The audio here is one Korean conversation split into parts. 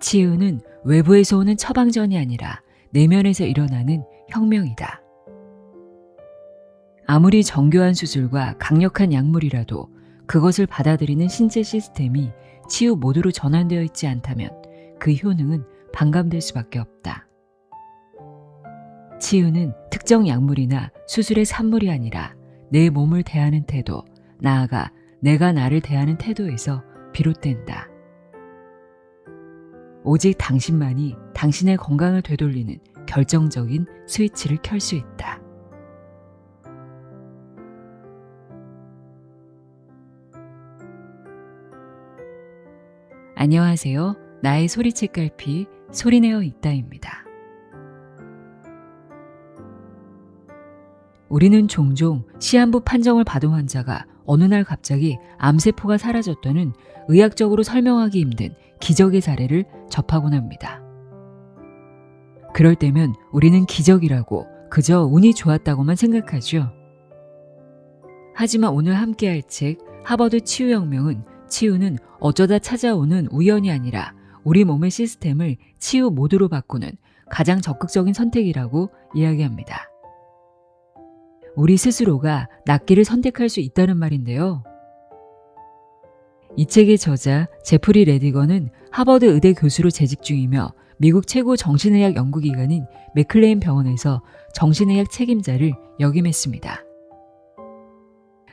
치유는 외부에서 오는 처방전이 아니라 내면에서 일어나는 혁명이다. 아무리 정교한 수술과 강력한 약물이라도 그것을 받아들이는 신체 시스템이 치유 모드로 전환되어 있지 않다면 그 효능은 반감될 수밖에 없다. 치유는 특정 약물이나 수술의 산물이 아니라 내 몸을 대하는 태도, 나아가 내가 나를 대하는 태도에서 비롯된다. 오직 당신만이 당신의 건강을 되돌리는 결정적인 스위치를 켤 수 있다. 안녕하세요. 나의 소리책 깔피 소리내어 있다입니다. 우리는 종종 시한부 판정을 받은 환자가 어느 날 갑자기 암세포가 사라졌다는 의학적으로 설명하기 힘든 기적의 사례를 접하곤 합니다. 그럴 때면 우리는 기적이라고 그저 운이 좋았다고만 생각하죠. 하지만 오늘 함께할 책 하버드 치유혁명은 치유는 어쩌다 찾아오는 우연이 아니라 우리 몸의 시스템을 치유 모드로 바꾸는 가장 적극적인 선택이라고 이야기합니다. 우리 스스로가 낫기를 선택할 수 있다는 말인데요. 이 책의 저자 제프리 레디거는 하버드 의대 교수로 재직 중이며 미국 최고 정신의학 연구기관인 맥클레인 병원에서 정신의학 책임자를 역임했습니다.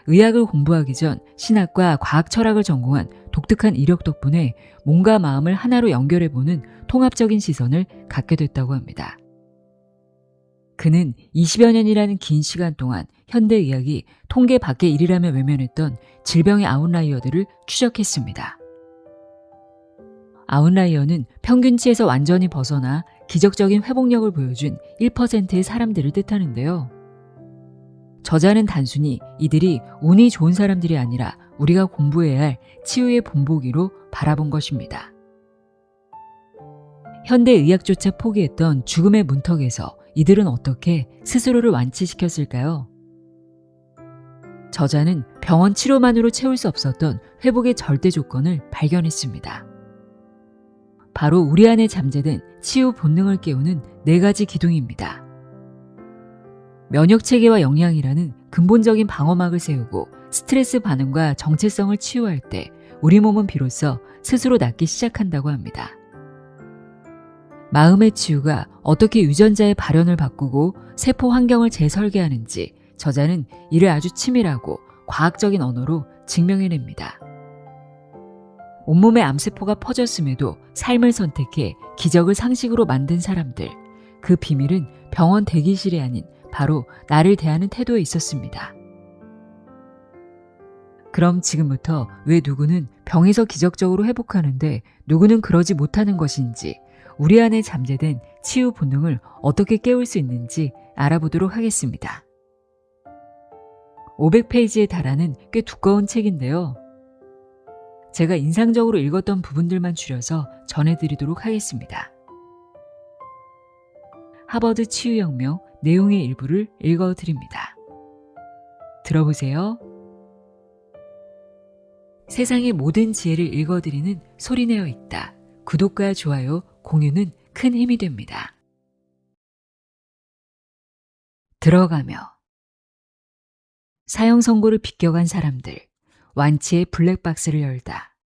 의학을 공부하기 전 신학과 과학 철학을 전공한 독특한 이력 덕분에 몸과 마음을 하나로 연결해보는 통합적인 시선을 갖게 됐다고 합니다. 그는 20여 년이라는 긴 시간 동안 현대의학이 통계 밖의 일이라며 외면했던 질병의 아웃라이어들을 추적했습니다. 아웃라이어는 평균치에서 완전히 벗어나 기적적인 회복력을 보여준 1%의 사람들을 뜻하는데요. 저자는 단순히 이들이 운이 좋은 사람들이 아니라 우리가 공부해야 할 치유의 본보기로 바라본 것입니다. 현대의학조차 포기했던 죽음의 문턱에서 이들은 어떻게 스스로를 완치시켰을까요? 저자는 병원 치료만으로 채울 수 없었던 회복의 절대 조건을 발견했습니다. 바로 우리 안에 잠재된 치유 본능을 깨우는 4가지 기둥입니다. 면역체계와 영양이라는 근본적인 방어막을 세우고 스트레스 반응과 정체성을 치유할 때 우리 몸은 비로소 스스로 낫기 시작한다고 합니다. 마음의 치유가 어떻게 유전자의 발현을 바꾸고 세포 환경을 재설계하는지 저자는 이를 아주 치밀하고 과학적인 언어로 증명해냅니다. 온몸에 암세포가 퍼졌음에도 삶을 선택해 기적을 상식으로 만든 사람들, 그 비밀은 병원 대기실이 아닌 바로 나를 대하는 태도에 있었습니다. 그럼 지금부터 왜 누구는 병에서 기적적으로 회복하는데 누구는 그러지 못하는 것인지, 우리 안에 잠재된 치유 본능을 어떻게 깨울 수 있는지 알아보도록 하겠습니다. 500페이지에 달하는 꽤 두꺼운 책인데요. 제가 인상적으로 읽었던 부분들만 줄여서 전해드리도록 하겠습니다. 하버드 치유혁명 내용의 일부를 읽어드립니다. 들어보세요. 세상의 모든 지혜를 읽어드리는 소리내어 있다. 구독과 좋아요, 공유는 큰 힘이 됩니다. 들어가며 사형 선고를 비껴간 사람들, 완치의 블랙박스를 열다.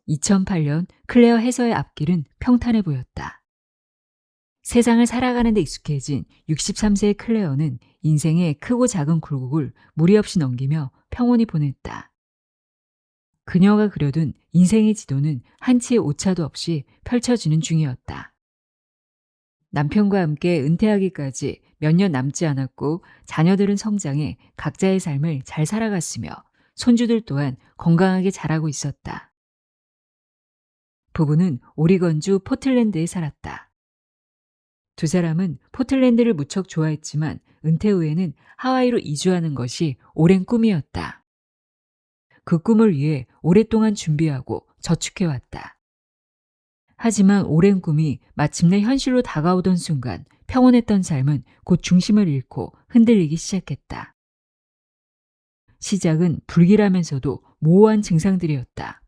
2008년 클레어 해서의 앞길은 평탄해 보였다. 세상을 살아가는 데 익숙해진 63세의 클레어는 인생의 크고 작은 굴곡을 무리 없이 넘기며 평온히 보냈다. 그녀가 그려둔 인생의 지도는 한치의 오차도 없이 펼쳐지는 중이었다. 남편과 함께 은퇴하기까지 몇 년 남지 않았고 자녀들은 성장해 각자의 삶을 잘 살아갔으며 손주들 또한 건강하게 자라고 있었다. 부부는 오리건주 포틀랜드에 살았다. 두 사람은 포틀랜드를 무척 좋아했지만 은퇴 후에는 하와이로 이주하는 것이 오랜 꿈이었다. 그 꿈을 위해 오랫동안 준비하고 저축해왔다. 하지만 오랜 꿈이 마침내 현실로 다가오던 순간 평온했던 삶은 곧 중심을 잃고 흔들리기 시작했다. 시작은 불길하면서도 모호한 증상들이었다.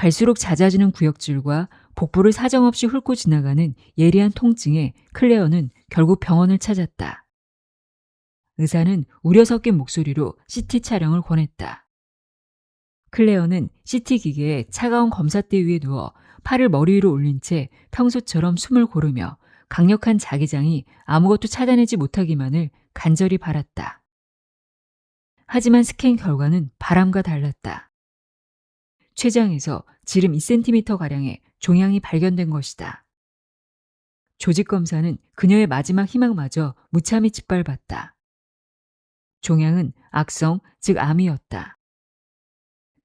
갈수록 잦아지는 구역질과 복부를 사정없이 훑고 지나가는 예리한 통증에 클레어는 결국 병원을 찾았다. 의사는 우려 섞인 목소리로 CT 촬영을 권했다. 클레어는 CT 기계에 차가운 검사대 위에 누워 팔을 머리 위로 올린 채 평소처럼 숨을 고르며 강력한 자기장이 아무것도 찾아내지 못하기만을 간절히 바랐다. 하지만 스캔 결과는 바람과 달랐다. 췌장에서 지름 2cm가량의 종양이 발견된 것이다. 조직검사는 그녀의 마지막 희망마저 무참히 짓밟았다. 종양은 악성, 즉 암이었다.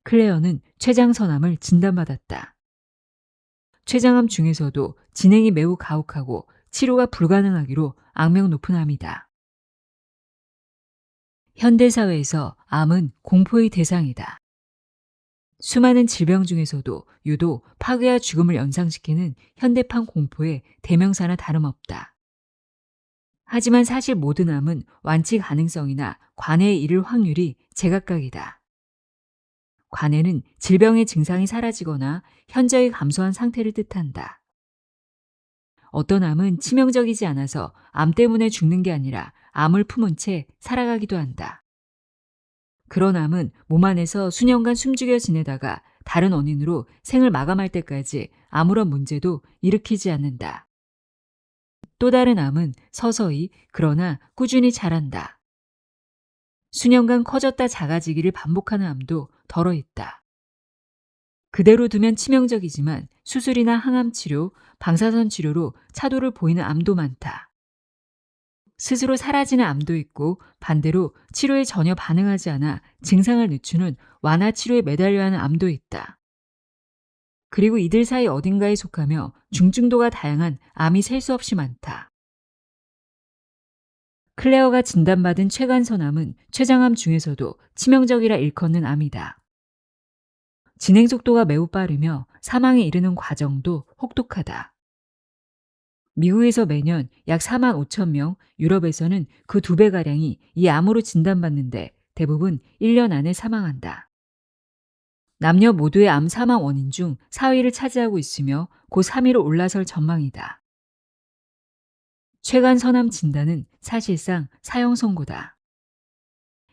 클레어는 췌장선암을 진단받았다. 췌장암 중에서도 진행이 매우 가혹하고 치료가 불가능하기로 악명 높은 암이다. 현대사회에서 암은 공포의 대상이다. 수많은 질병 중에서도 유독 파괴와 죽음을 연상시키는 현대판 공포의 대명사나 다름없다. 하지만 사실 모든 암은 완치 가능성이나 관해에 이를 확률이 제각각이다. 관해는 질병의 증상이 사라지거나 현저히 감소한 상태를 뜻한다. 어떤 암은 치명적이지 않아서 암 때문에 죽는 게 아니라 암을 품은 채 살아가기도 한다. 그런 암은 몸 안에서 수년간 숨죽여 지내다가 다른 원인으로 생을 마감할 때까지 아무런 문제도 일으키지 않는다. 또 다른 암은 서서히 그러나 꾸준히 자란다. 수년간 커졌다 작아지기를 반복하는 암도 덜어 있다. 그대로 두면 치명적이지만 수술이나 항암 치료, 방사선 치료로 차도를 보이는 암도 많다. 스스로 사라지는 암도 있고 반대로 치료에 전혀 반응하지 않아 증상을 늦추는 완화 치료에 매달려야 하는 암도 있다. 그리고 이들 사이 어딘가에 속하며 중증도가 다양한 암이 셀 수 없이 많다. 클레어가 진단받은 췌간선암은 췌장암 중에서도 치명적이라 일컫는 암이다. 진행 속도가 매우 빠르며 사망에 이르는 과정도 혹독하다. 미국에서 매년 약 4만 5천 명, 유럽에서는 그 2배가량이 이 암으로 진단받는데 대부분 1년 안에 사망한다. 남녀 모두의 암 사망 원인 중 4위를 차지하고 있으며 곧 3위로 올라설 전망이다. 췌간선암 진단은 사실상 사형 선고다.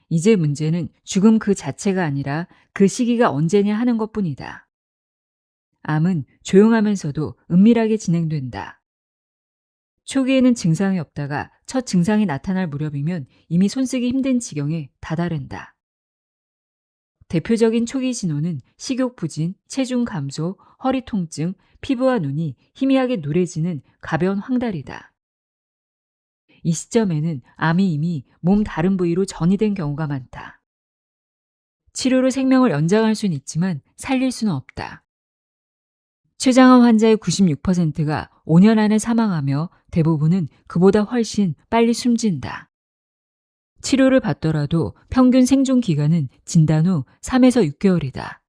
이제 문제는 죽음 그 자체가 아니라 그 시기가 언제냐 하는 것뿐이다. 암은 조용하면서도 은밀하게 진행된다. 초기에는 증상이 없다가 첫 증상이 나타날 무렵이면 이미 손쓰기 힘든 지경에 다다른다. 대표적인 초기 신호는 식욕 부진, 체중 감소, 허리 통증, 피부와 눈이 희미하게 누래지는 가벼운 황달이다. 이 시점에는 암이 이미 몸 다른 부위로 전이된 경우가 많다. 치료로 생명을 연장할 수는 있지만 살릴 수는 없다. 췌장암 환자의 96%가 5년 안에 사망하며 대부분은 그보다 훨씬 빨리 숨진다. 치료를 받더라도 평균 생존 기간은 진단 후 3에서 6개월이다.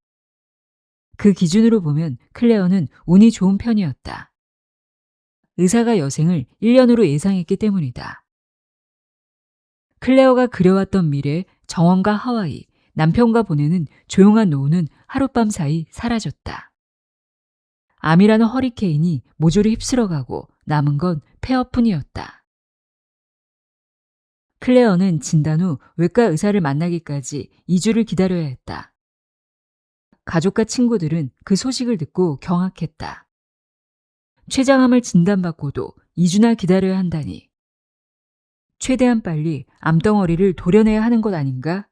그 기준으로 보면 클레어는 운이 좋은 편이었다. 의사가 여생을 1년으로 예상했기 때문이다. 클레어가 그려왔던 미래, 정원과 하와이, 남편과 보내는 조용한 노후는 하룻밤 사이 사라졌다. 암이라는 허리케인이 모조리 휩쓸어가고 남은 건 폐허뿐이었다. 클레어는 진단 후 외과 의사를 만나기까지 2주를 기다려야 했다. 가족과 친구들은 그 소식을 듣고 경악했다. 췌장암을 진단받고도 2주나 기다려야 한다니. 최대한 빨리 암덩어리를 도려내야 하는 것 아닌가?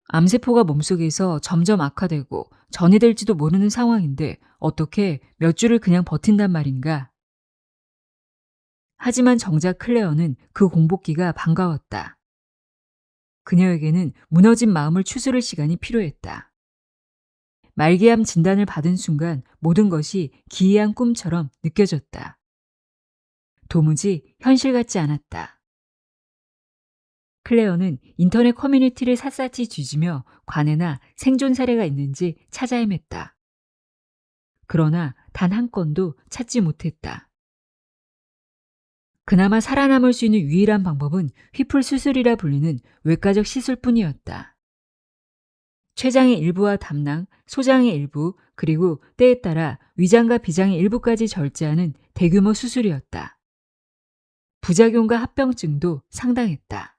암세포가 몸속에서 점점 악화되고 전이 될지도 모르는 상황인데 어떻게 몇 주를 그냥 버틴단 말인가? 하지만 정작 클레어는 그 공복기가 반가웠다. 그녀에게는 무너진 마음을 추스를 시간이 필요했다. 말기암 진단을 받은 순간 모든 것이 기이한 꿈처럼 느껴졌다. 도무지 현실 같지 않았다. 클레어는 인터넷 커뮤니티를 샅샅이 뒤지며 관해나 생존 사례가 있는지 찾아 헤맸다. 그러나 단 한 건도 찾지 못했다. 그나마 살아남을 수 있는 유일한 방법은 휘플 수술이라 불리는 외과적 시술뿐이었다. 췌장의 일부와 담낭, 소장의 일부, 그리고 때에 따라 위장과 비장의 일부까지 절제하는 대규모 수술이었다. 부작용과 합병증도 상당했다.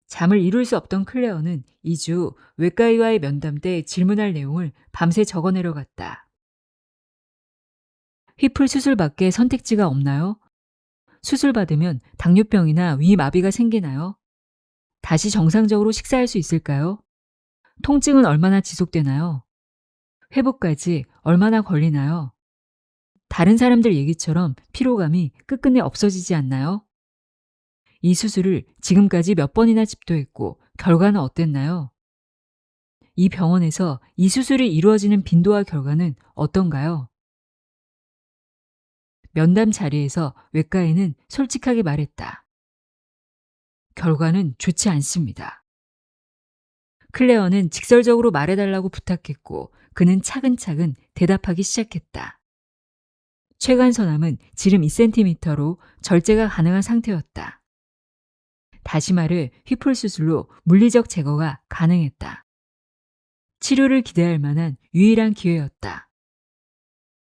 잠을 이룰 수 없던 클레어는 2주 외과의와의 면담 때 질문할 내용을 밤새 적어 내려갔다. 휘플 수술밖에 선택지가 없나요? 수술 받으면 당뇨병이나 위마비가 생기나요? 다시 정상적으로 식사할 수 있을까요? 통증은 얼마나 지속되나요? 회복까지 얼마나 걸리나요? 다른 사람들 얘기처럼 피로감이 끝끝내 없어지지 않나요? 이 수술을 지금까지 몇 번이나 집도했고 결과는 어땠나요? 이 병원에서 이 수술이 이루어지는 빈도와 결과는 어떤가요? 면담 자리에서 외과의는 솔직하게 말했다. 결과는 좋지 않습니다. 클레어는 직설적으로 말해달라고 부탁했고 그는 차근차근 대답하기 시작했다. 췌간선암은 지름 2cm로 절제가 가능한 상태였다. 다시 말해 휘플 수술로 물리적 제거가 가능했다. 치료를 기대할 만한 유일한 기회였다.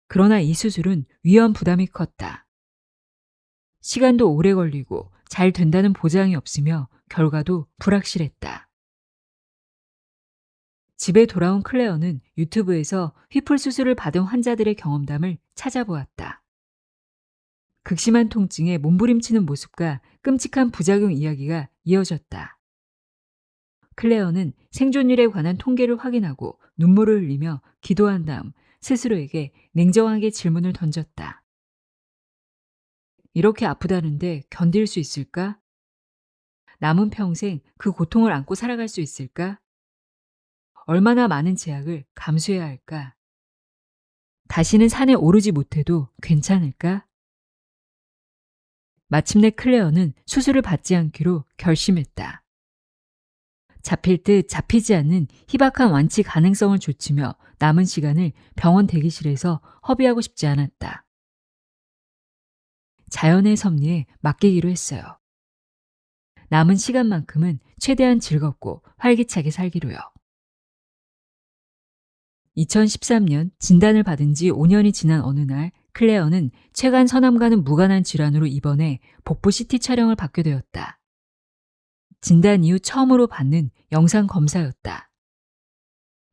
그러나 이 수술은 위험 부담이 컸다. 시간도 오래 걸리고 잘 된다는 보장이 없으며 결과도 불확실했다. 집에 돌아온 클레어는 유튜브에서 휘플 수술을 받은 환자들의 경험담을 찾아보았다. 극심한 통증에 몸부림치는 모습과 끔찍한 부작용 이야기가 이어졌다. 클레어는 생존율에 관한 통계를 확인하고 눈물을 흘리며 기도한 다음 스스로에게 냉정하게 질문을 던졌다. 이렇게 아프다는데 견딜 수 있을까? 남은 평생 그 고통을 안고 살아갈 수 있을까? 얼마나 많은 제약을 감수해야 할까? 다시는 산에 오르지 못해도 괜찮을까? 마침내 클레어는 수술을 받지 않기로 결심했다. 잡힐 듯 잡히지 않는 희박한 완치 가능성을 조치며 남은 시간을 병원 대기실에서 허비하고 싶지 않았다. 자연의 섭리에 맡기기로 했어요. 남은 시간만큼은 최대한 즐겁고 활기차게 살기로요. 2013년 진단을 받은 지 5년이 지난 어느 날 클레어는 췌간 선암과는 무관한 질환으로 입원해 복부 CT 촬영을 받게 되었다. 진단 이후 처음으로 받는 영상 검사였다.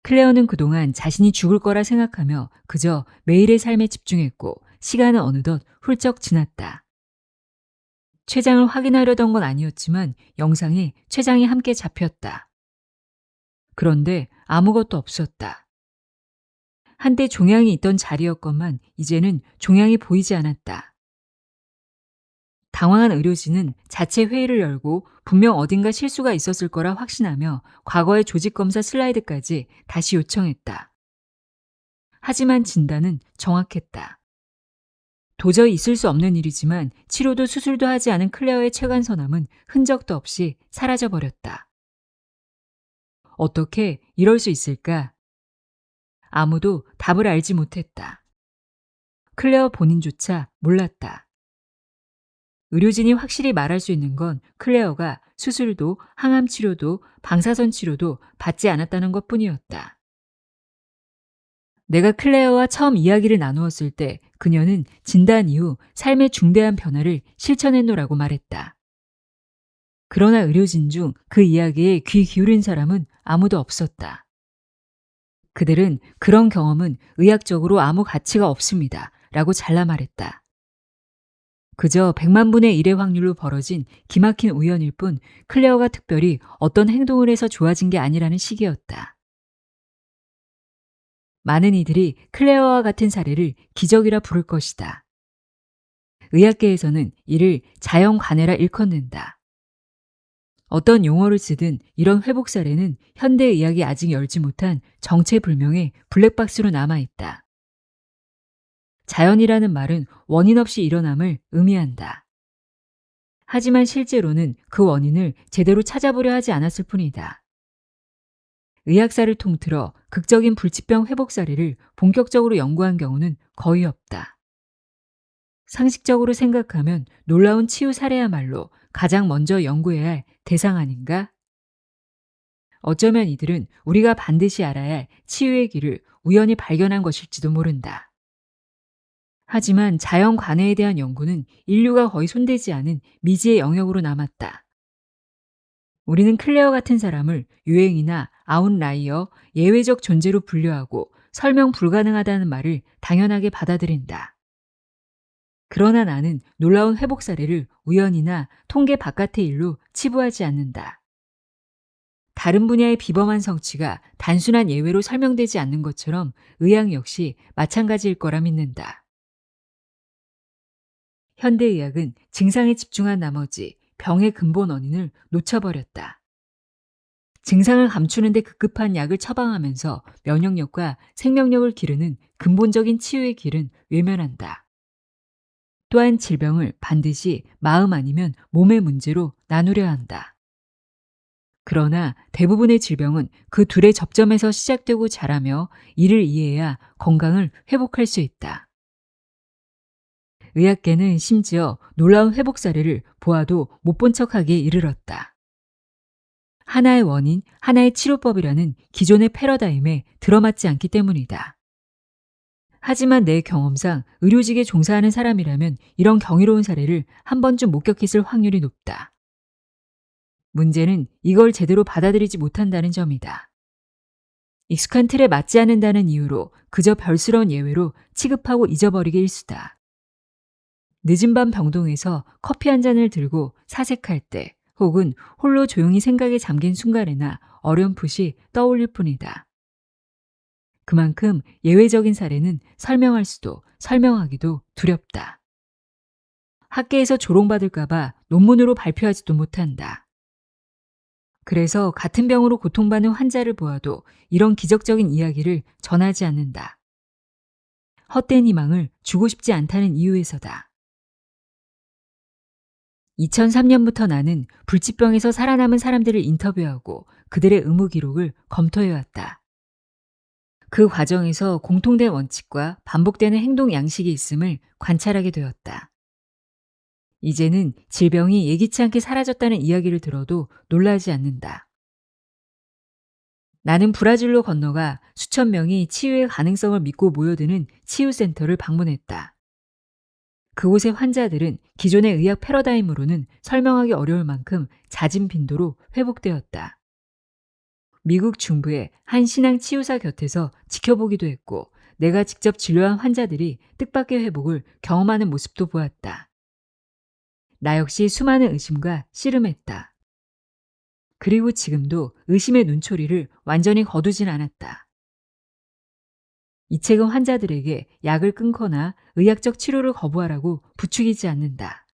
클레어는 그동안 자신이 죽을 거라 생각하며 그저 매일의 삶에 집중했고 시간은 어느덧 훌쩍 지났다. 췌장을 확인하려던 건 아니었지만 영상에 췌장이 함께 잡혔다. 그런데 아무것도 없었다. 한때 종양이 있던 자리였건만 이제는 종양이 보이지 않았다. 당황한 의료진은 자체 회의를 열고 분명 어딘가 실수가 있었을 거라 확신하며 과거의 조직검사 슬라이드까지 다시 요청했다. 하지만 진단은 정확했다. 도저히 있을 수 없는 일이지만 치료도 수술도 하지 않은 클레어의 췌간선암은 흔적도 없이 사라져버렸다. 어떻게 이럴 수 있을까? 아무도 답을 알지 못했다. 클레어 본인조차 몰랐다. 의료진이 확실히 말할 수 있는 건 클레어가 수술도 항암 치료도 방사선 치료도 받지 않았다는 것뿐이었다. 내가 클레어와 처음 이야기를 나누었을 때 그녀는 진단 이후 삶의 중대한 변화를 실천했노라고 말했다. 그러나 의료진 중 그 이야기에 귀 기울인 사람은 아무도 없었다. 그들은 그런 경험은 의학적으로 아무 가치가 없습니다. 라고 잘라 말했다. 그저 100만 분의 1의 확률로 벌어진 기막힌 우연일 뿐 클레어가 특별히 어떤 행동을 해서 좋아진 게 아니라는 식이었다. 많은 이들이 클레어와 같은 사례를 기적이라 부를 것이다. 의학계에서는 이를 자연관해라 일컫는다. 어떤 용어를 쓰든 이런 회복 사례는 현대의학이 아직 열지 못한 정체불명의 블랙박스로 남아있다. 자연이라는 말은 원인 없이 일어남을 의미한다. 하지만 실제로는 그 원인을 제대로 찾아보려 하지 않았을 뿐이다. 의학사를 통틀어 극적인 불치병 회복 사례를 본격적으로 연구한 경우는 거의 없다. 상식적으로 생각하면 놀라운 치유 사례야말로 가장 먼저 연구해야 할 대상 아닌가? 어쩌면 이들은 우리가 반드시 알아야 할 치유의 길을 우연히 발견한 것일지도 모른다. 하지만 자연 관해에 대한 연구는 인류가 거의 손대지 않은 미지의 영역으로 남았다. 우리는 클레어 같은 사람을 유행이나 아웃라이어, 예외적 존재로 분류하고 설명 불가능하다는 말을 당연하게 받아들인다. 그러나 나는 놀라운 회복 사례를 우연이나 통계 바깥의 일로 치부하지 않는다. 다른 분야의 비범한 성취가 단순한 예외로 설명되지 않는 것처럼 의학 역시 마찬가지일 거라 믿는다. 현대의학은 증상에 집중한 나머지 병의 근본 원인을 놓쳐버렸다. 증상을 감추는 데 급급한 약을 처방하면서 면역력과 생명력을 기르는 근본적인 치유의 길은 외면한다. 또한 질병을 반드시 마음 아니면 몸의 문제로 나누려 한다. 그러나 대부분의 질병은 그 둘의 접점에서 시작되고 자라며 이를 이해해야 건강을 회복할 수 있다. 의학계는 심지어 놀라운 회복 사례를 보아도 못 본 척하기에 이르렀다. 하나의 원인, 하나의 치료법이라는 기존의 패러다임에 들어맞지 않기 때문이다. 하지만 내 경험상 의료직에 종사하는 사람이라면 이런 경이로운 사례를 한 번쯤 목격했을 확률이 높다. 문제는 이걸 제대로 받아들이지 못한다는 점이다. 익숙한 틀에 맞지 않는다는 이유로 그저 별스러운 예외로 취급하고 잊어버리기 일쑤다. 늦은 밤 병동에서 커피 한 잔을 들고 사색할 때 혹은 홀로 조용히 생각에 잠긴 순간에나 어렴풋이 떠올릴 뿐이다. 그만큼 예외적인 사례는 설명할 수도 설명하기도 두렵다. 학계에서 조롱받을까봐 논문으로 발표하지도 못한다. 그래서 같은 병으로 고통받는 환자를 보아도 이런 기적적인 이야기를 전하지 않는다. 헛된 희망을 주고 싶지 않다는 이유에서다. 2003년부터 나는 불치병에서 살아남은 사람들을 인터뷰하고 그들의 의무 기록을 검토해왔다. 그 과정에서 공통된 원칙과 반복되는 행동 양식이 있음을 관찰하게 되었다. 이제는 질병이 예기치 않게 사라졌다는 이야기를 들어도 놀라지 않는다. 나는 브라질로 건너가 수천 명이 치유의 가능성을 믿고 모여드는 치유센터를 방문했다. 그곳의 환자들은 기존의 의학 패러다임으로는 설명하기 어려울 만큼 잦은 빈도로 회복되었다. 미국 중부의 한 신앙 치유사 곁에서 지켜보기도 했고 내가 직접 진료한 환자들이 뜻밖의 회복을 경험하는 모습도 보았다. 나 역시 수많은 의심과 씨름했다. 그리고 지금도 의심의 눈초리를 완전히 거두진 않았다. 이 책은 환자들에게 약을 끊거나 의학적 치료를 거부하라고 부추기지 않는다.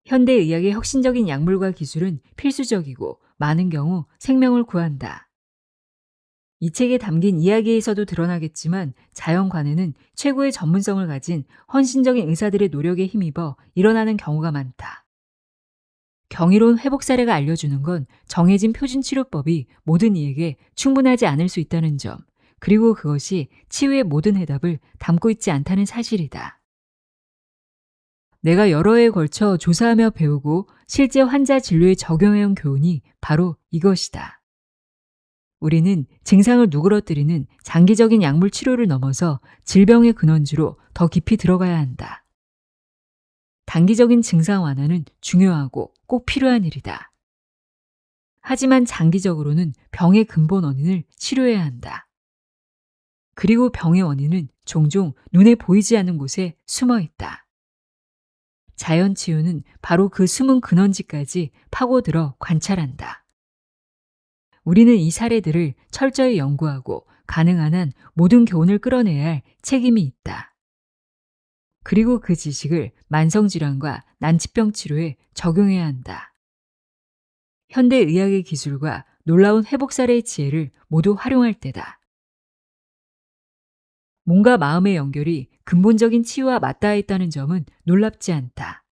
현대의학의 혁신적인 약물과 기술은 필수적이고 많은 경우 생명을 구한다. 이 책에 담긴 이야기에서도 드러나겠지만 자연관해는 최고의 전문성을 가진 헌신적인 의사들의 노력에 힘입어 일어나는 경우가 많다. 경이로운 회복 사례가 알려주는 건 정해진 표준 치료법이 모든 이에게 충분하지 않을 수 있다는 점, 그리고 그것이 치유의 모든 해답을 담고 있지 않다는 사실이다. 내가 여러 해에 걸쳐 조사하며 배우고 실제 환자 진료에 적용해온 교훈이 바로 이것이다. 우리는 증상을 누그러뜨리는 장기적인 약물 치료를 넘어서 질병의 근원지로 더 깊이 들어가야 한다. 단기적인 증상 완화는 중요하고 꼭 필요한 일이다. 하지만 장기적으로는 병의 근본 원인을 치료해야 한다. 그리고 병의 원인은 종종 눈에 보이지 않는 곳에 숨어 있다. 자연 치유는 바로 그 숨은 근원지까지 파고들어 관찰한다. 우리는 이 사례들을 철저히 연구하고 가능한 한 모든 교훈을 끌어내야 할 책임이 있다. 그리고 그 지식을 만성질환과 난치병 치료에 적용해야 한다. 현대의학의 기술과 놀라운 회복 사례의 지혜를 모두 활용할 때다. 몸과 마음의 연결이 근본적인 치유와 맞닿아 있다는 점은 놀랍지 않다.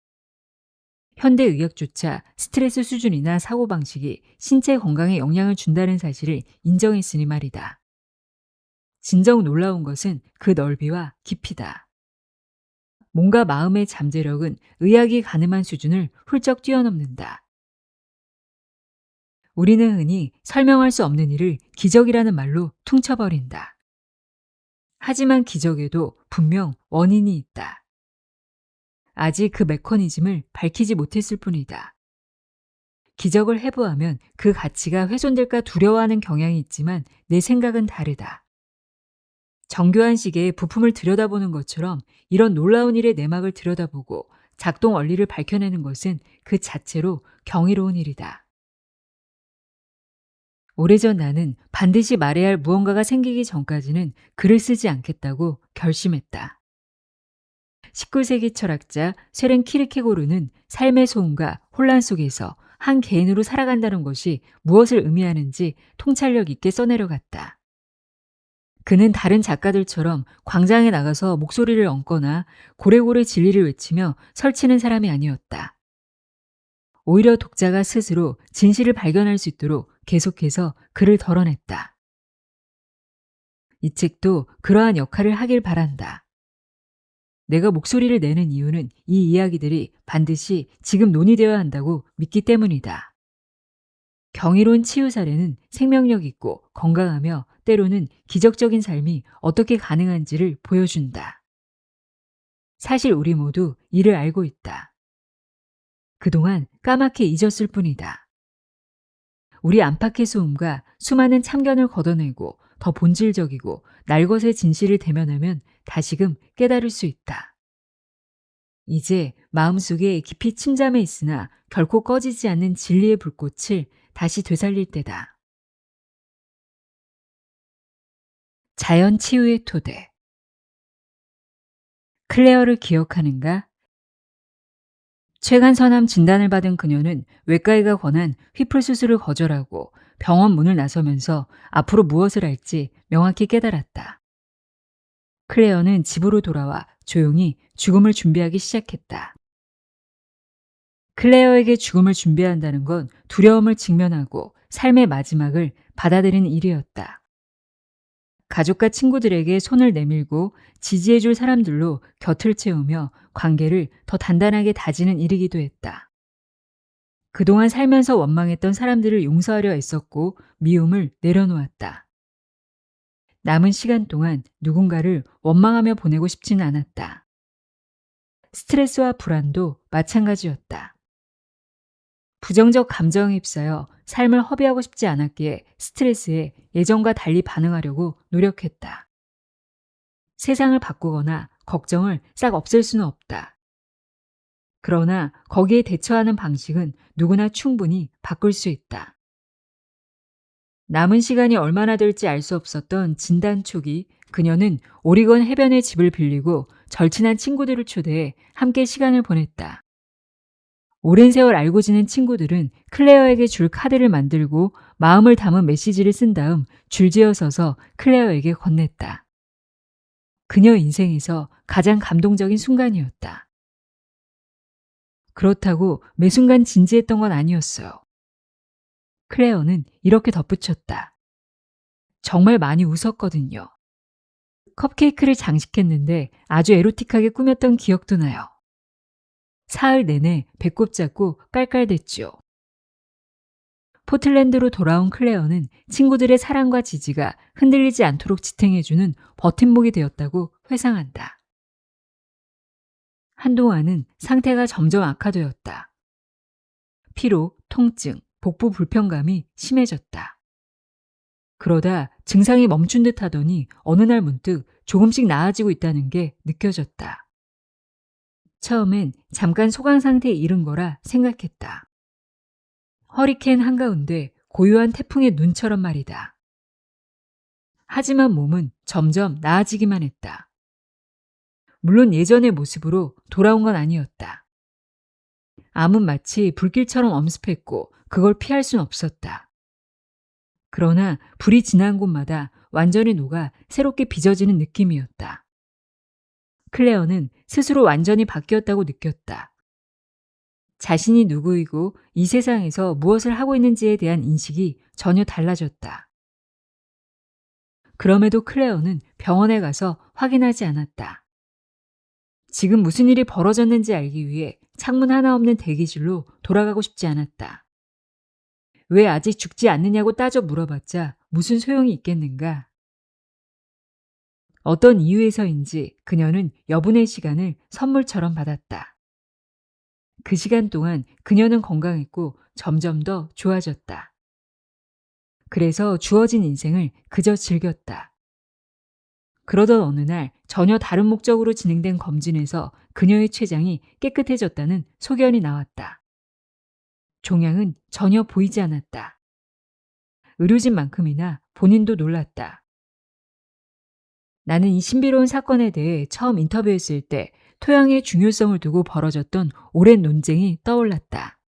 현대의학조차 스트레스 수준이나 사고방식이 신체 건강에 영향을 준다는 사실을 인정했으니 말이다. 진정 놀라운 것은 그 넓이와 깊이다. 몸과 마음의 잠재력은 의학이 가늠한 수준을 훌쩍 뛰어넘는다. 우리는 흔히 설명할 수 없는 일을 기적이라는 말로 퉁쳐버린다. 하지만 기적에도 분명 원인이 있다. 아직 그 메커니즘을 밝히지 못했을 뿐이다. 기적을 해부하면 그 가치가 훼손될까 두려워하는 경향이 있지만 내 생각은 다르다. 정교한 시계에 부품을 들여다보는 것처럼 이런 놀라운 일의 내막을 들여다보고 작동 원리를 밝혀내는 것은 그 자체로 경이로운 일이다. 오래전 나는 반드시 말해야 할 무언가가 생기기 전까지는 글을 쓰지 않겠다고 결심했다. 19세기 철학자 쇠렌 키르케고르는 삶의 소음과 혼란 속에서 한 개인으로 살아간다는 것이 무엇을 의미하는지 통찰력 있게 써내려갔다. 그는 다른 작가들처럼 광장에 나가서 목소리를 얹거나 고래고래 진리를 외치며 설치는 사람이 아니었다. 오히려 독자가 스스로 진실을 발견할 수 있도록 계속해서 글을 덜어냈다. 이 책도 그러한 역할을 하길 바란다. 내가 목소리를 내는 이유는 이 이야기들이 반드시 지금 논의되어야 한다고 믿기 때문이다. 경이로운 치유 사례는 생명력 있고 건강하며 때로는 기적적인 삶이 어떻게 가능한지를 보여준다. 사실 우리 모두 이를 알고 있다. 그동안 까맣게 잊었을 뿐이다. 우리 안팎의 소음과 수많은 참견을 걷어내고 더 본질적이고 날것의 진실을 대면하면 다시금 깨달을 수 있다. 이제 마음속에 깊이 침잠해 있으나 결코 꺼지지 않는 진리의 불꽃을 다시 되살릴 때다. 자연 치유의 토대. 클레어를 기억하는가? 췌간선암 진단을 받은 그녀는 외과의가 권한 휘플 수술을 거절하고 병원 문을 나서면서 앞으로 무엇을 할지 명확히 깨달았다. 클레어는 집으로 돌아와 조용히 죽음을 준비하기 시작했다. 클레어에게 죽음을 준비한다는 건 두려움을 직면하고 삶의 마지막을 받아들이는 일이었다. 가족과 친구들에게 손을 내밀고 지지해줄 사람들로 곁을 채우며 관계를 더 단단하게 다지는 일이기도 했다. 그동안 살면서 원망했던 사람들을 용서하려 애썼고 미움을 내려놓았다. 남은 시간 동안 누군가를 원망하며 보내고 싶지는 않았다. 스트레스와 불안도 마찬가지였다. 부정적 감정에 휩싸여 삶을 허비하고 싶지 않았기에 스트레스에 예전과 달리 반응하려고 노력했다. 세상을 바꾸거나 걱정을 싹 없앨 수는 없다. 그러나 거기에 대처하는 방식은 누구나 충분히 바꿀 수 있다. 남은 시간이 얼마나 될지 알 수 없었던 진단 초기, 그녀는 오리건 해변에 집을 빌리고 절친한 친구들을 초대해 함께 시간을 보냈다. 오랜 세월 알고 지낸 친구들은 클레어에게 줄 카드를 만들고 마음을 담은 메시지를 쓴 다음 줄지어 서서 클레어에게 건넸다. 그녀 인생에서 가장 감동적인 순간이었다. 그렇다고 매 순간 진지했던 건 아니었어요. 클레어는 이렇게 덧붙였다. 정말 많이 웃었거든요. 컵케이크를 장식했는데 아주 에로틱하게 꾸몄던 기억도 나요. 사흘 내내 배꼽 잡고 깔깔댔죠. 포틀랜드로 돌아온 클레어는 친구들의 사랑과 지지가 흔들리지 않도록 지탱해주는 버팀목이 되었다고 회상한다. 한동안은 상태가 점점 악화되었다. 피로, 통증, 복부 불편감이 심해졌다. 그러다 증상이 멈춘 듯 하더니 어느 날 문득 조금씩 나아지고 있다는 게 느껴졌다. 처음엔 잠깐 소강 상태에 이른 거라 생각했다. 허리케인 한가운데 고요한 태풍의 눈처럼 말이다. 하지만 몸은 점점 나아지기만 했다. 물론 예전의 모습으로 돌아온 건 아니었다. 암은 마치 불길처럼 엄습했고 그걸 피할 순 없었다. 그러나 불이 지난 곳마다 완전히 녹아 새롭게 빚어지는 느낌이었다. 클레어는 스스로 완전히 바뀌었다고 느꼈다. 자신이 누구이고 이 세상에서 무엇을 하고 있는지에 대한 인식이 전혀 달라졌다. 그럼에도 클레어는 병원에 가서 확인하지 않았다. 지금 무슨 일이 벌어졌는지 알기 위해 창문 하나 없는 대기실로 돌아가고 싶지 않았다. 왜 아직 죽지 않느냐고 따져 물어봤자 무슨 소용이 있겠는가? 어떤 이유에서인지 그녀는 여분의 시간을 선물처럼 받았다. 그 시간 동안 그녀는 건강했고 점점 더 좋아졌다. 그래서 주어진 인생을 그저 즐겼다. 그러던 어느 날 전혀 다른 목적으로 진행된 검진에서 그녀의 췌장이 깨끗해졌다는 소견이 나왔다. 종양은 전혀 보이지 않았다. 의료진만큼이나 본인도 놀랐다. 나는 이 신비로운 사건에 대해 처음 인터뷰했을 때 토양의 중요성을 두고 벌어졌던 오랜 논쟁이 떠올랐다.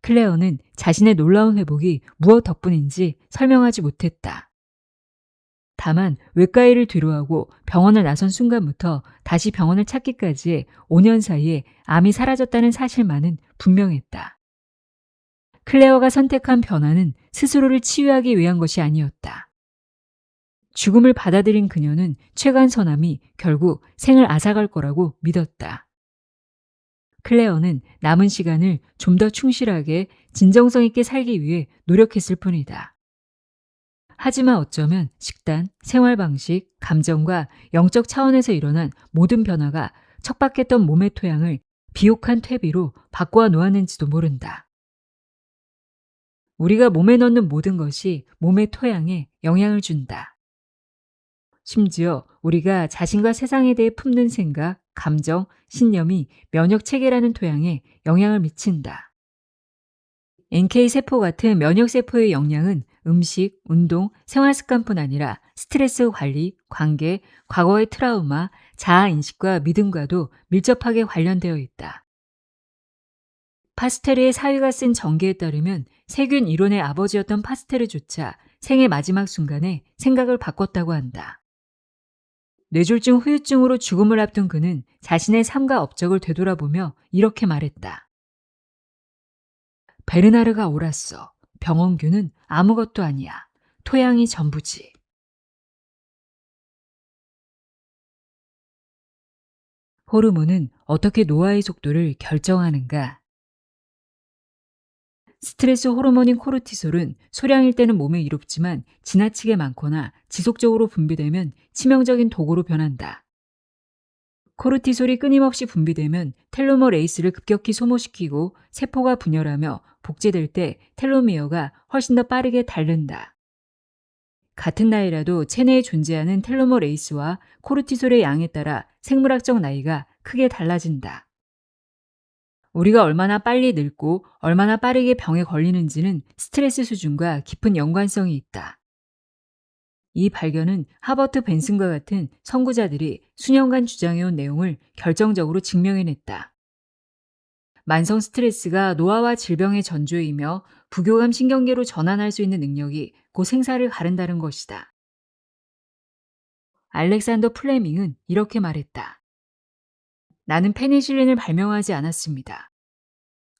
클레어는 자신의 놀라운 회복이 무엇 덕분인지 설명하지 못했다. 다만 외과 일을 뒤로하고 병원을 나선 순간부터 다시 병원을 찾기까지의 5년 사이에 암이 사라졌다는 사실만은 분명했다. 클레어가 선택한 변화는 스스로를 치유하기 위한 것이 아니었다. 죽음을 받아들인 그녀는 최관선암이 결국 생을 앗아갈 거라고 믿었다. 클레어는 남은 시간을 좀 더 충실하게 진정성 있게 살기 위해 노력했을 뿐이다. 하지만 어쩌면 식단, 생활 방식, 감정과 영적 차원에서 일어난 모든 변화가 척박했던 몸의 토양을 비옥한 퇴비로 바꿔 놓았는지도 모른다. 우리가 몸에 넣는 모든 것이 몸의 토양에 영향을 준다. 심지어 우리가 자신과 세상에 대해 품는 생각, 감정, 신념이 면역 체계라는 토양에 영향을 미친다. NK세포 같은 면역세포의 역량은 음식, 운동, 생활습관뿐 아니라 스트레스 관리, 관계, 과거의 트라우마, 자아인식과 믿음과도 밀접하게 관련되어 있다. 파스테르의 사위가 쓴 전기에 따르면 세균 이론의 아버지였던 파스테르조차 생의 마지막 순간에 생각을 바꿨다고 한다. 뇌졸중 후유증으로 죽음을 앞둔 그는 자신의 삶과 업적을 되돌아보며 이렇게 말했다. 베르나르가 옳았어. 병원균은 아무것도 아니야. 토양이 전부지. 호르몬은 어떻게 노화의 속도를 결정하는가? 스트레스 호르몬인 코르티솔은 소량일 때는 몸에 이롭지만 지나치게 많거나 지속적으로 분비되면 치명적인 독으로 변한다. 코르티솔이 끊임없이 분비되면 텔로머레이스를 급격히 소모시키고 세포가 분열하며 복제될 때 텔로미어가 훨씬 더 빠르게 닳는다. 같은 나이라도 체내에 존재하는 텔로머레이스와 코르티솔의 양에 따라 생물학적 나이가 크게 달라진다. 우리가 얼마나 빨리 늙고 얼마나 빠르게 병에 걸리는지는 스트레스 수준과 깊은 연관성이 있다. 이 발견은 하버트 벤슨과 같은 선구자들이 수년간 주장해온 내용을 결정적으로 증명해냈다. 만성 스트레스가 노화와 질병의 전조이며 부교감 신경계로 전환할 수 있는 능력이 곧 생사를 가른다는 것이다. 알렉산더 플레밍은 이렇게 말했다. 나는 페니실린을 발명하지 않았습니다.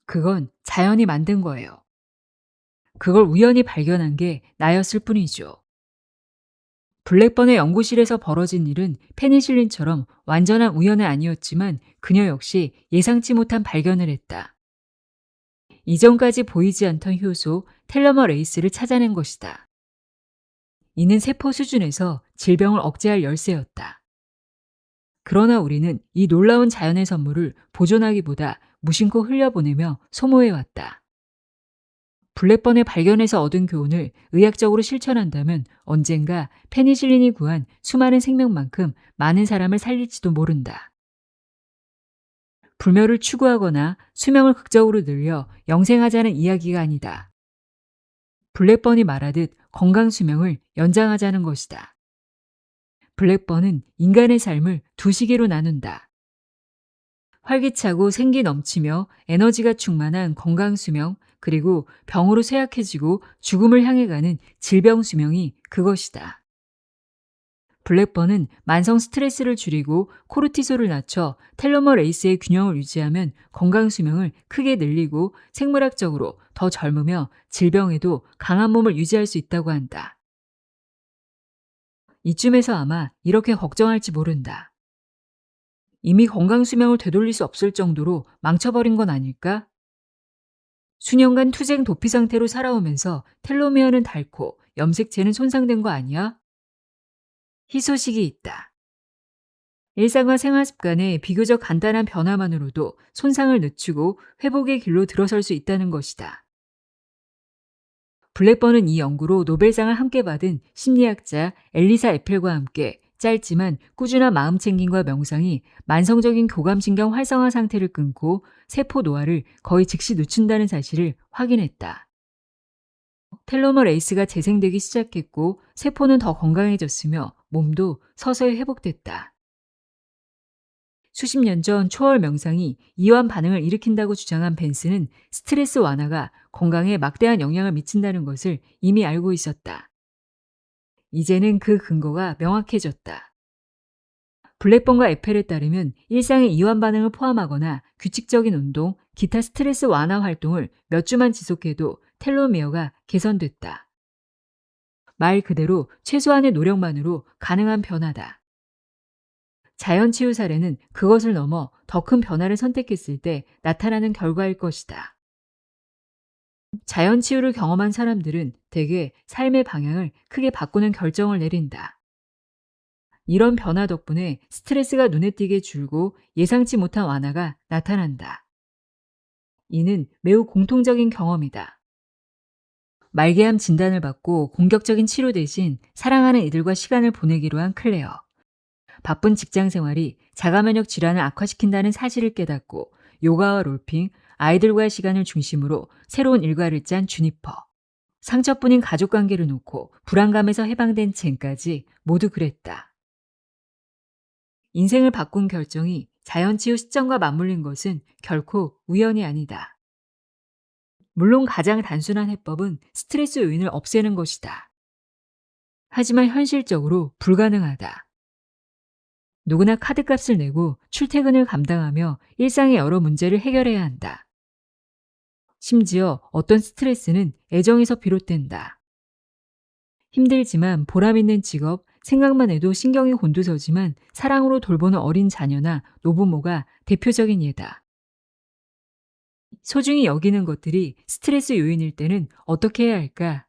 그건 자연이 만든 거예요. 그걸 우연히 발견한 게 나였을 뿐이죠. 블랙번의 연구실에서 벌어진 일은 페니실린처럼 완전한 우연은 아니었지만 그녀 역시 예상치 못한 발견을 했다. 이전까지 보이지 않던 효소 텔로머레이스를 찾아낸 것이다. 이는 세포 수준에서 질병을 억제할 열쇠였다. 그러나 우리는 이 놀라운 자연의 선물을 보존하기보다 무심코 흘려보내며 소모해왔다. 블랙번의 발견에서 얻은 교훈을 의학적으로 실천한다면 언젠가 페니실린이 구한 수많은 생명만큼 많은 사람을 살릴지도 모른다. 불멸을 추구하거나 수명을 극적으로 늘려 영생하자는 이야기가 아니다. 블랙번이 말하듯 건강 수명을 연장하자는 것이다. 블랙번은 인간의 삶을 두 시기로 나눈다. 활기차고 생기 넘치며 에너지가 충만한 건강 수명, 그리고 병으로 쇠약해지고 죽음을 향해 가는 질병 수명이 그것이다. 블랙번은 만성 스트레스를 줄이고 코르티솔을 낮춰 텔로머레이스의 균형을 유지하면 건강 수명을 크게 늘리고 생물학적으로 더 젊으며 질병에도 강한 몸을 유지할 수 있다고 한다. 이쯤에서 아마 이렇게 걱정할지 모른다. 이미 건강 수명을 되돌릴 수 없을 정도로 망쳐버린 건 아닐까? 수년간 투쟁 도피 상태로 살아오면서 텔로미어는 닳고 염색체는 손상된 거 아니야? 희소식이 있다. 일상과 생활 습관의 비교적 간단한 변화만으로도 손상을 늦추고 회복의 길로 들어설 수 있다는 것이다. 블랙번은 이 연구로 노벨상을 함께 받은 심리학자 엘리사 에펠과 함께 짧지만 꾸준한 마음 챙김과 명상이 만성적인 교감신경 활성화 상태를 끊고 세포 노화를 거의 즉시 늦춘다는 사실을 확인했다. 텔로머 레이스가 재생되기 시작했고 세포는 더 건강해졌으며 몸도 서서히 회복됐다. 수십 년 전 초월 명상이 이완 반응을 일으킨다고 주장한 벤스는 스트레스 완화가 건강에 막대한 영향을 미친다는 것을 이미 알고 있었다. 이제는 그 근거가 명확해졌다. 블랙번과 에펠에 따르면 일상의 이완 반응을 포함하거나 규칙적인 운동, 기타 스트레스 완화 활동을 몇 주만 지속해도 텔로미어가 개선됐다. 말 그대로 최소한의 노력만으로 가능한 변화다. 자연치유 사례는 그것을 넘어 더 큰 변화를 선택했을 때 나타나는 결과일 것이다. 자연치유를 경험한 사람들은 대개 삶의 방향을 크게 바꾸는 결정을 내린다. 이런 변화 덕분에 스트레스가 눈에 띄게 줄고 예상치 못한 완화가 나타난다. 이는 매우 공통적인 경험이다. 말기암 진단을 받고 공격적인 치료 대신 사랑하는 이들과 시간을 보내기로 한 클레어. 바쁜 직장 생활이 자가면역 질환을 악화시킨다는 사실을 깨닫고 요가와 롤핑, 아이들과의 시간을 중심으로 새로운 일과를 짠 주니퍼. 상처뿐인 가족관계를 놓고 불안감에서 해방된 젠까지 모두 그랬다. 인생을 바꾼 결정이 자연치유 시점과 맞물린 것은 결코 우연이 아니다. 물론 가장 단순한 해법은 스트레스 요인을 없애는 것이다. 하지만 현실적으로 불가능하다. 누구나 카드값을 내고 출퇴근을 감당하며 일상의 여러 문제를 해결해야 한다. 심지어 어떤 스트레스는 애정에서 비롯된다. 힘들지만 보람 있는 직업, 생각만 해도 신경이 곤두서지만 사랑으로 돌보는 어린 자녀나 노부모가 대표적인 예다. 소중히 여기는 것들이 스트레스 요인일 때는 어떻게 해야 할까?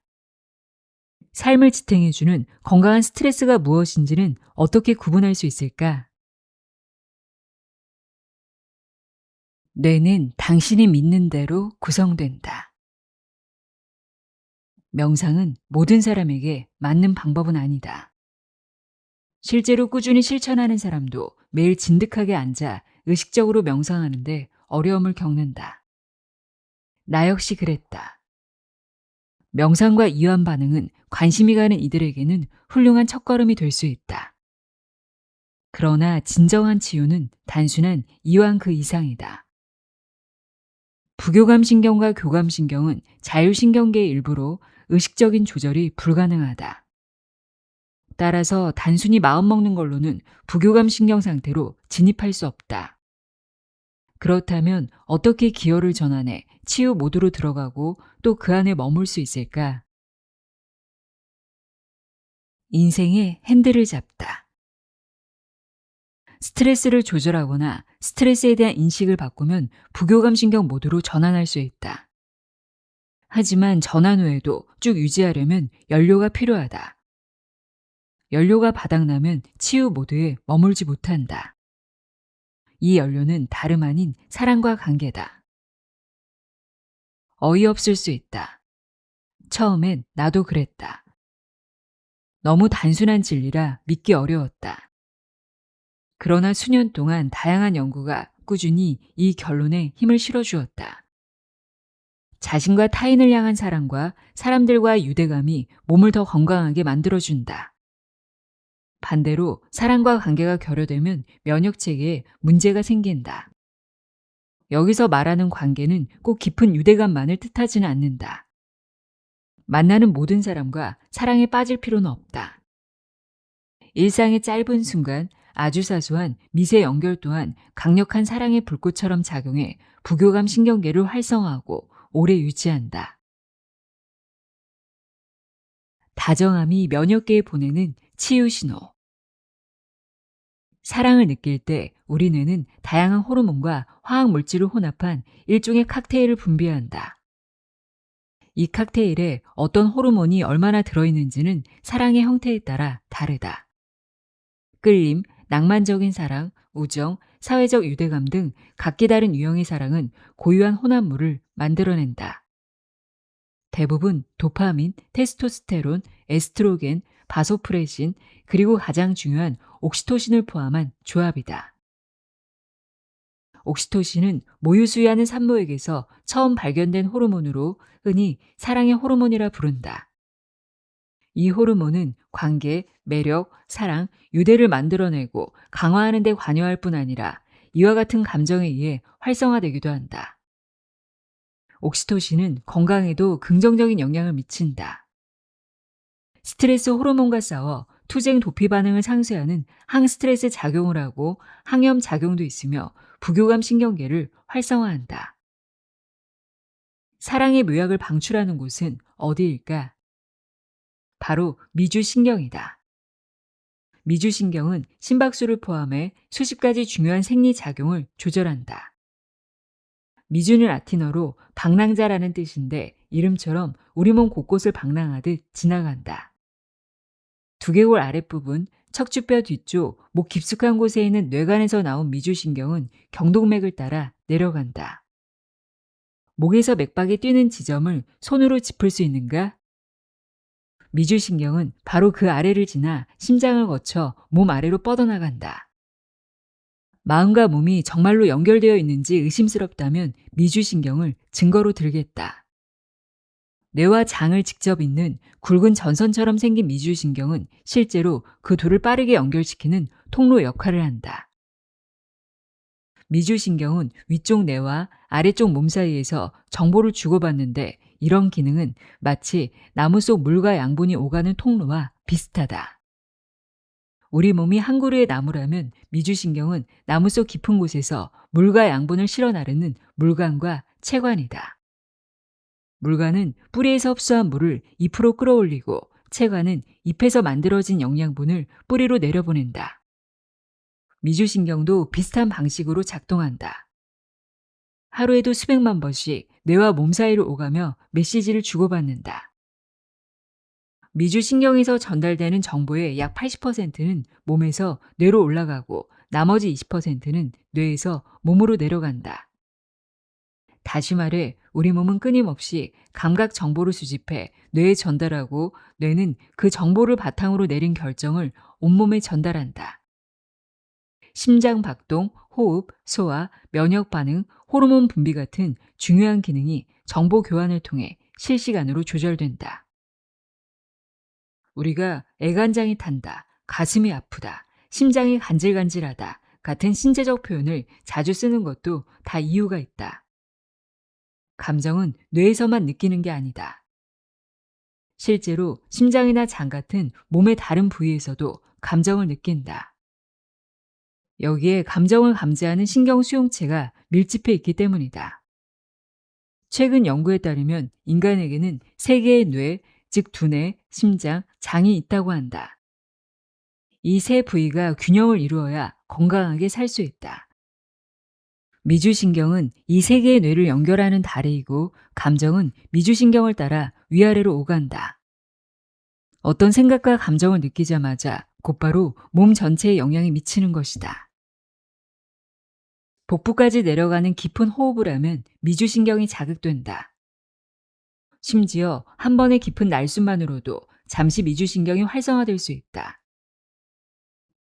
삶을 지탱해주는 건강한 스트레스가 무엇인지는 어떻게 구분할 수 있을까? 뇌는 당신이 믿는 대로 구성된다. 명상은 모든 사람에게 맞는 방법은 아니다. 실제로 꾸준히 실천하는 사람도 매일 진득하게 앉아 의식적으로 명상하는데 어려움을 겪는다. 나 역시 그랬다. 명상과 이완 반응은 관심이 가는 이들에게는 훌륭한 첫걸음이 될 수 있다. 그러나 진정한 치유는 단순한 이완 그 이상이다. 부교감신경과 교감신경은 자율신경계의 일부로 의식적인 조절이 불가능하다. 따라서 단순히 마음먹는 걸로는 부교감신경 상태로 진입할 수 없다. 그렇다면 어떻게 기혈을 전환해 치유 모드로 들어가고 또 그 안에 머물 수 있을까? 인생의 핸들을 잡다. 스트레스를 조절하거나 스트레스에 대한 인식을 바꾸면 부교감신경 모드로 전환할 수 있다. 하지만 전환 후에도 쭉 유지하려면 연료가 필요하다. 연료가 바닥나면 치유 모드에 머물지 못한다. 이 연료는 다름 아닌 사랑과 관계다. 어이없을 수 있다. 처음엔 나도 그랬다. 너무 단순한 진리라 믿기 어려웠다. 그러나 수년 동안 다양한 연구가 꾸준히 이 결론에 힘을 실어주었다. 자신과 타인을 향한 사랑과 사람들과의 유대감이 몸을 더 건강하게 만들어준다. 반대로 사랑과 관계가 결여되면 면역체계에 문제가 생긴다. 여기서 말하는 관계는 꼭 깊은 유대감만을 뜻하지는 않는다. 만나는 모든 사람과 사랑에 빠질 필요는 없다. 일상의 짧은 순간 아주 사소한 미세 연결 또한 강력한 사랑의 불꽃처럼 작용해 부교감 신경계를 활성화하고 오래 유지한다. 다정함이 면역계에 보내는 치유 신호. 사랑을 느낄 때 우리 뇌는 다양한 호르몬과 화학 물질을 혼합한 일종의 칵테일을 분비한다. 이 칵테일에 어떤 호르몬이 얼마나 들어있는지는 사랑의 형태에 따라 다르다. 끌림, 낭만적인 사랑, 우정, 사회적 유대감 등 각기 다른 유형의 사랑은 고유한 혼합물을 만들어낸다. 대부분 도파민, 테스토스테론, 에스트로겐, 바소프레신, 그리고 가장 중요한 옥시토신을 포함한 조합이다. 옥시토신은 모유수유하는 산모에게서 처음 발견된 호르몬으로 흔히 사랑의 호르몬이라 부른다. 이 호르몬은 관계, 매력, 사랑, 유대를 만들어내고 강화하는 데 관여할 뿐 아니라 이와 같은 감정에 의해 활성화되기도 한다. 옥시토신은 건강에도 긍정적인 영향을 미친다. 스트레스 호르몬과 싸워 투쟁 도피 반응을 상쇄하는 항스트레스 작용을 하고 항염 작용도 있으며 부교감 신경계를 활성화한다. 사랑의 묘약을 방출하는 곳은 어디일까? 바로 미주신경이다. 미주신경은 심박수를 포함해 수십 가지 중요한 생리작용을 조절한다. 미주는 라틴어로 방랑자라는 뜻인데 이름처럼 우리 몸 곳곳을 방랑하듯 지나간다. 두개골 아랫부분, 척추뼈 뒤쪽, 목 깊숙한 곳에 있는 뇌관에서 나온 미주신경은 경동맥을 따라 내려간다. 목에서 맥박이 뛰는 지점을 손으로 짚을 수 있는가? 미주신경은 바로 그 아래를 지나 심장을 거쳐 몸 아래로 뻗어나간다. 마음과 몸이 정말로 연결되어 있는지 의심스럽다면 미주신경을 증거로 들겠다. 뇌와 장을 직접 잇는 굵은 전선처럼 생긴 미주신경은 실제로 그 둘을 빠르게 연결시키는 통로 역할을 한다. 미주신경은 위쪽 뇌와 아래쪽 몸 사이에서 정보를 주고받는데 이런 기능은 마치 나무 속 물과 양분이 오가는 통로와 비슷하다. 우리 몸이 한 그루의 나무라면 미주신경은 나무 속 깊은 곳에서 물과 양분을 실어 나르는 물관과 채관이다. 물관은 뿌리에서 흡수한 물을 잎으로 끌어올리고 채관은 잎에서 만들어진 영양분을 뿌리로 내려보낸다. 미주신경도 비슷한 방식으로 작동한다. 하루에도 수백만 번씩 뇌와 몸 사이로 오가며 메시지를 주고받는다. 미주신경에서 전달되는 정보의 약 80%는 몸에서 뇌로 올라가고 나머지 20%는 뇌에서 몸으로 내려간다. 다시 말해 우리 몸은 끊임없이 감각 정보를 수집해 뇌에 전달하고 뇌는 그 정보를 바탕으로 내린 결정을 온몸에 전달한다. 심장 박동, 호흡, 소화, 면역 반응, 호르몬 분비 같은 중요한 기능이 정보 교환을 통해 실시간으로 조절된다. 우리가 애간장이 탄다, 가슴이 아프다, 심장이 간질간질하다 같은 신체적 표현을 자주 쓰는 것도 다 이유가 있다. 감정은 뇌에서만 느끼는 게 아니다. 실제로 심장이나 장 같은 몸의 다른 부위에서도 감정을 느낀다. 여기에 감정을 감지하는 신경 수용체가 밀집해 있기 때문이다. 최근 연구에 따르면 인간에게는 세 개의 뇌, 즉 두뇌, 심장, 장이 있다고 한다. 이 세 부위가 균형을 이루어야 건강하게 살 수 있다. 미주신경은 이 세 개의 뇌를 연결하는 다리이고 감정은 미주신경을 따라 위아래로 오간다. 어떤 생각과 감정을 느끼자마자 곧바로 몸 전체에 영향이 미치는 것이다. 복부까지 내려가는 깊은 호흡을 하면 미주신경이 자극된다. 심지어 한 번의 깊은 날숨만으로도 잠시 미주신경이 활성화될 수 있다.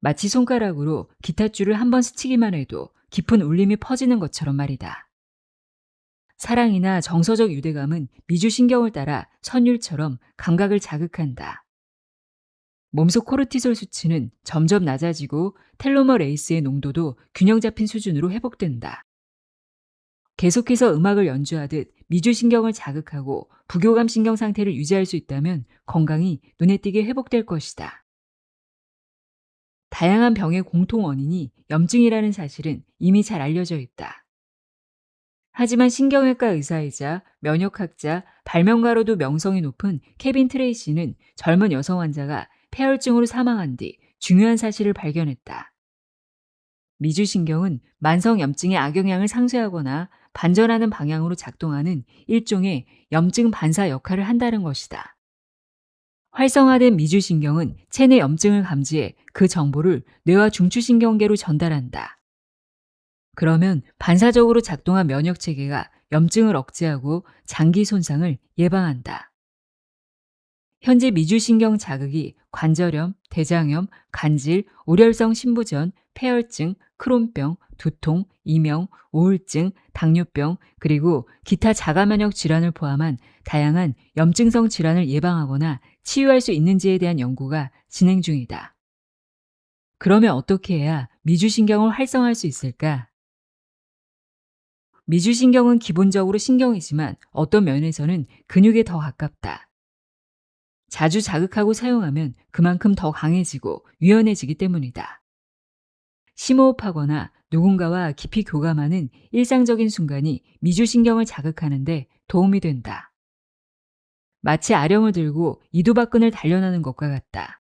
마치 손가락으로 기타줄을 한 번 스치기만 해도 깊은 울림이 퍼지는 것처럼 말이다. 사랑이나 정서적 유대감은 미주신경을 따라 선율처럼 감각을 자극한다. 몸속 코르티솔 수치는 점점 낮아지고 텔로머레이스의 농도도 균형 잡힌 수준으로 회복된다. 계속해서 음악을 연주하듯 미주신경을 자극하고 부교감 신경 상태를 유지할 수 있다면 건강이 눈에 띄게 회복될 것이다. 다양한 병의 공통 원인이 염증이라는 사실은 이미 잘 알려져 있다. 하지만 신경외과 의사이자 면역학자, 발명가로도 명성이 높은 케빈 트레이시는 젊은 여성 환자가 폐혈증으로 사망한 뒤 중요한 사실을 발견했다. 미주신경은 만성염증의 악영향을 상쇄하거나 반전하는 방향으로 작동하는 일종의 염증 반사 역할을 한다는 것이다. 활성화된 미주신경은 체내 염증을 감지해 그 정보를 뇌와 중추신경계로 전달한다. 그러면 반사적으로 작동한 면역체계가 염증을 억제하고 장기 손상을 예방한다. 현재 미주신경 자극이 관절염, 대장염, 간질, 우렬성 신부전, 폐혈증, 크론병, 두통, 이명, 우울증, 당뇨병, 그리고 기타 자가면역 질환을 포함한 다양한 염증성 질환을 예방하거나 치유할 수 있는지에 대한 연구가 진행 중이다. 그러면 어떻게 해야 미주신경을 활성화할 수 있을까? 미주신경은 기본적으로 신경이지만 어떤 면에서는 근육에 더 가깝다. 자주 자극하고 사용하면 그만큼 더 강해지고 유연해지기 때문이다. 심호흡하거나 누군가와 깊이 교감하는 일상적인 순간이 미주신경을 자극하는데 도움이 된다. 마치 아령을 들고 이두박근을 단련하는 것과 같다.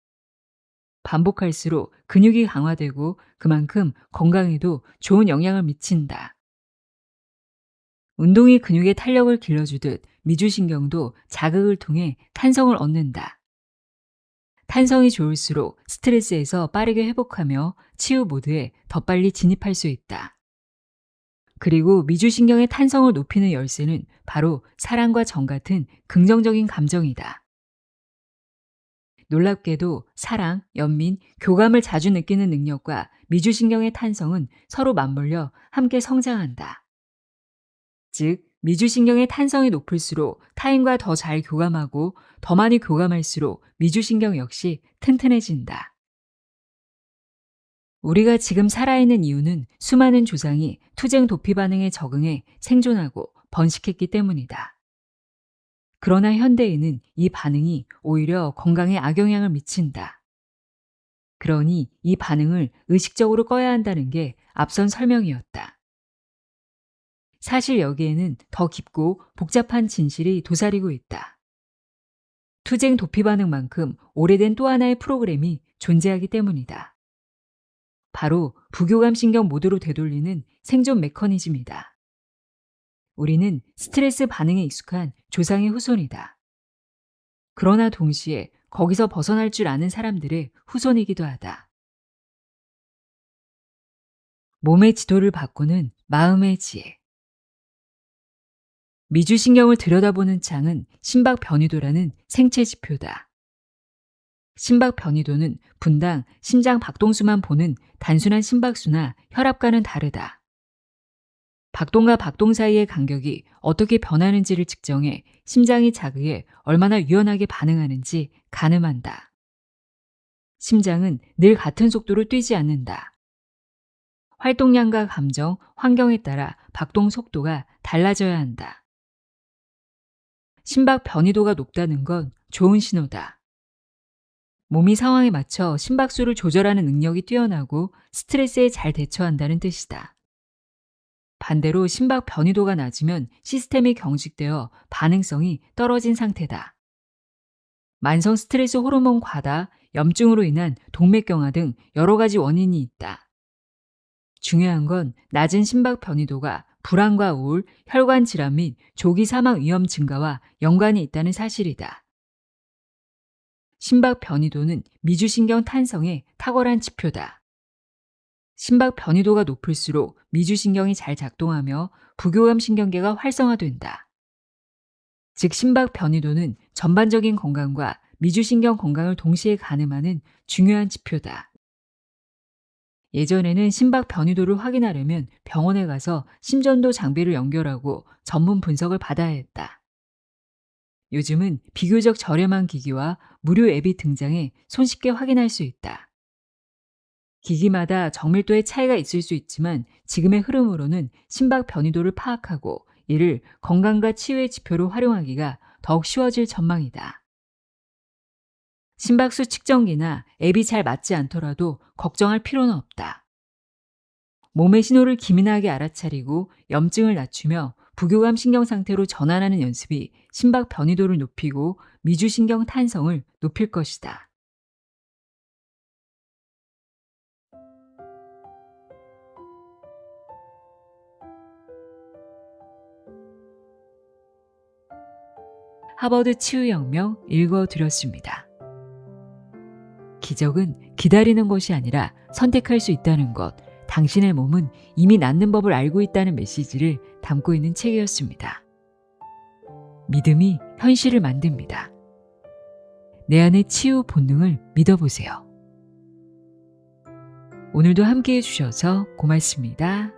반복할수록 근육이 강화되고 그만큼 건강에도 좋은 영향을 미친다. 운동이 근육의 탄력을 길러주듯 미주신경도 자극을 통해 탄성을 얻는다. 탄성이 좋을수록 스트레스에서 빠르게 회복하며 치유 모드에 더 빨리 진입할 수 있다. 그리고 미주신경의 탄성을 높이는 열쇠는 바로 사랑과 정 같은 긍정적인 감정이다. 놀랍게도 사랑, 연민, 교감을 자주 느끼는 능력과 미주신경의 탄성은 서로 맞물려 함께 성장한다. 즉, 미주신경의 탄성이 높을수록 타인과 더 잘 교감하고 더 많이 교감할수록 미주신경 역시 튼튼해진다. 우리가 지금 살아있는 이유는 수많은 조상이 투쟁 도피 반응에 적응해 생존하고 번식했기 때문이다. 그러나 현대에는 이 반응이 오히려 건강에 악영향을 미친다. 그러니 이 반응을 의식적으로 꺼야 한다는 게 앞선 설명이었다. 사실 여기에는 더 깊고 복잡한 진실이 도사리고 있다. 투쟁 도피 반응만큼 오래된 또 하나의 프로그램이 존재하기 때문이다. 바로 부교감 신경 모드로 되돌리는 생존 메커니즘이다. 우리는 스트레스 반응에 익숙한 조상의 후손이다. 그러나 동시에 거기서 벗어날 줄 아는 사람들의 후손이기도 하다. 몸의 지도를 바꾸는 마음의 지혜. 미주신경을 들여다보는 창은 심박 변이도라는 생체 지표다. 심박 변이도는 분당 심장 박동수만 보는 단순한 심박수나 혈압과는 다르다. 박동과 박동 사이의 간격이 어떻게 변하는지를 측정해 심장이 자극에 얼마나 유연하게 반응하는지 가늠한다. 심장은 늘 같은 속도로 뛰지 않는다. 활동량과 감정, 환경에 따라 박동 속도가 달라져야 한다. 심박 변이도가 높다는 건 좋은 신호다. 몸이 상황에 맞춰 심박수를 조절하는 능력이 뛰어나고 스트레스에 잘 대처한다는 뜻이다. 반대로 심박 변이도가 낮으면 시스템이 경직되어 반응성이 떨어진 상태다. 만성 스트레스 호르몬 과다, 염증으로 인한 동맥경화 등 여러 가지 원인이 있다. 중요한 건 낮은 심박 변이도가 불안과 우울, 혈관 질환 및 조기 사망 위험 증가와 연관이 있다는 사실이다. 심박 변이도는 미주신경 탄성의 탁월한 지표다. 심박 변이도가 높을수록 미주신경이 잘 작동하며 부교감 신경계가 활성화된다. 즉 심박 변이도는 전반적인 건강과 미주신경 건강을 동시에 가늠하는 중요한 지표다. 예전에는 심박 변이도를 확인하려면 병원에 가서 심전도 장비를 연결하고 전문 분석을 받아야 했다. 요즘은 비교적 저렴한 기기와 무료 앱이 등장해 손쉽게 확인할 수 있다. 기기마다 정밀도의 차이가 있을 수 있지만 지금의 흐름으로는 심박 변이도를 파악하고 이를 건강과 치유의 지표로 활용하기가 더욱 쉬워질 전망이다. 심박수 측정기나 앱이 잘 맞지 않더라도 걱정할 필요는 없다. 몸의 신호를 기민하게 알아차리고 염증을 낮추며 부교감 신경 상태로 전환하는 연습이 심박 변이도를 높이고 미주신경 탄성을 높일 것이다. 하버드 치유혁명 읽어드렸습니다. 기적은 기다리는 것이 아니라 선택할 수 있다는 것, 당신의 몸은 이미 낫는 법을 알고 있다는 메시지를 담고 있는 책이었습니다. 믿음이 현실을 만듭니다. 내 안의 치유 본능을 믿어보세요. 오늘도 함께해 주셔서 고맙습니다.